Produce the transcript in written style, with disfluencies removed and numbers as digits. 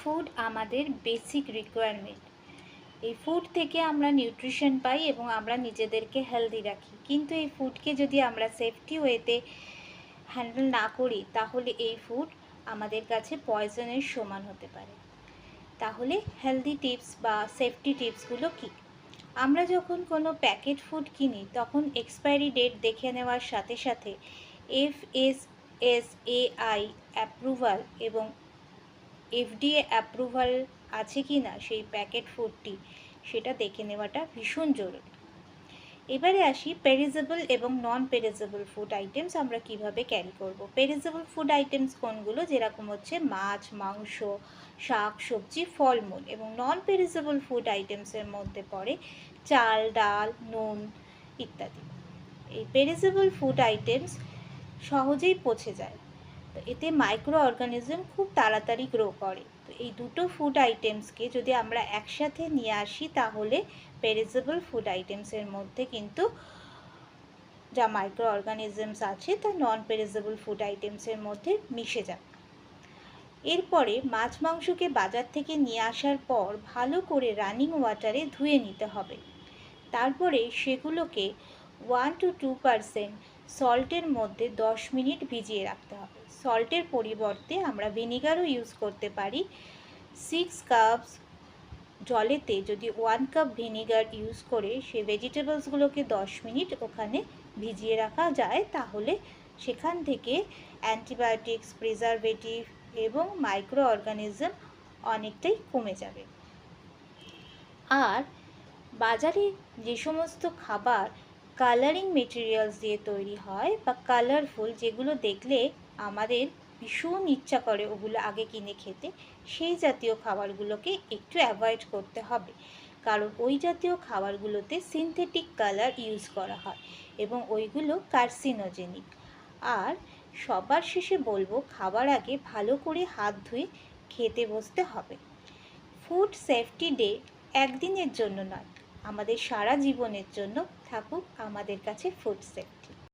Food আমাদের basic requirement. এই food থেকে আমরা নিউট্রিশন পাই এবং আমরা নিজেদেরকে হেলদি রাখি। কিন্তু এই ফুডকে যদি আমরা সেফটি ওয়েতে হ্যান্ডেল না করি তাহলে এই ফুড আমাদের কাছে পয়জনের সমান হতে পারে। তাহলে হেলদি টিপস বা সেফটি টিপসগুলো কী? আমরা যখন কোনো প্যাকেট ফুড কিনি তখন এক্সপায়ারি ডেট দেখে নেওয়ার সাথে সাথে FSSAI অ্যাপ্রুভাল এবং FDA অ্যাপ্রুভাল আছে কি না সেই প্যাকেট ফুডটি সেটা দেখে নেওয়াটা ভীষণ জরুরি। এবারে আসি পেরিজেবল এবং নন পেরিজেবল ফুড আইটেমস আমরা কিভাবে ক্যারি করব। পেরিজেবল ফুড আইটেমস কোনগুলো? যেরকম হচ্ছে মাছ, মাংস, শাক সবজি, ফলমূল। এবং নন পেরিজেবল ফুড আইটেমসের মধ্যে পড়ে চাল, ডাল, নুন ইত্যাদি। এই পেরিজেবল ফুড আইটেমস সহজেই পচে যায়, তো এতে মাইক্রো অর্গানিজম খুব তাড়াতাড়ি গ্রো করে। তো এই দুটো ফুড আইটেমসকে যদি আমরা একসাথে নিয়ে আসি তাহলে পেরিজেবল ফুড আইটেমসের মধ্যে কিন্তু যা মাইক্রো অর্গানিজমস আছে তা নন পেরিজেবল ফুড আইটেমসের মধ্যে মিশে যাবে। এরপরে মাছ মাংসকে বাজার থেকে নিয়ে আসার পর ভালো করে রানিং ওয়াটারে ধুয়ে নিতে হবে। তারপরে সেগুলোকে 1 to 2% সল্টের মধ্যে 10 মিনিট ভিজিয়ে রাখতে হবে। সল্টের পরিবর্তে আমরা ভিনিগারও ইউজ করতে পারি। 6 কাপস জলেতে যদি 1 কাপ ভিনিগার ইউজ করে সেই ভেজিটেবলসগুলোকে 10 মিনিট ওখানে ভিজিয়ে রাখা যায় তাহলে সেখান থেকে অ্যান্টিবায়োটিক্স, প্রিজারভেটিভ এবং মাইক্রো অর্গানিজম অনেকটাই কমে যাবে। আর বাজারে যে সমস্ত খাবার কালারিং মেটেরিয়ালস দিয়ে তৈরি হয় বা কালারফুল, যেগুলো দেখলে আমাদের ভীষণ ইচ্ছা করে ওগুলো আগে কিনে খেতে, সেই জাতীয় খাবারগুলোকে একটু অ্যাভয়েড করতে হবে। কারণ ওই জাতীয় খাবারগুলোতে সিনথেটিক কালার ইউজ করা হয় এবং ওইগুলো কার্সিনোজেনিক। আর সবার শেষে বলবো, খাবার আগে ভালো করে হাত ধুয়ে খেতে বসতে হবে। ফুড সেফটি ডে একদিনের জন্য নয়, আমাদের সারা জীবনের জন্য থাকুক আমাদের কাছে ফুড সেফটি।